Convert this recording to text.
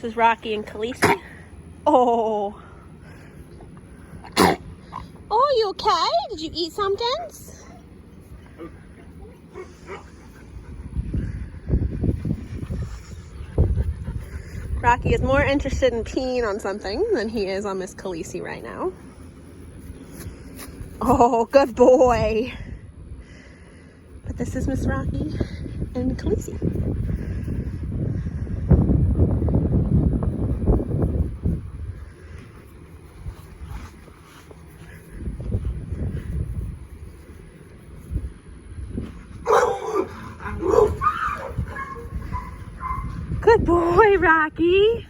This is Rocky and Kalecee. Oh. Oh, you okay? Did you eat something? Rocky is more interested in peeing on something than he is on Miss Kalecee right now. Oh, good boy. But this is Miss Rocky and Kalecee. Good boy, Rocky.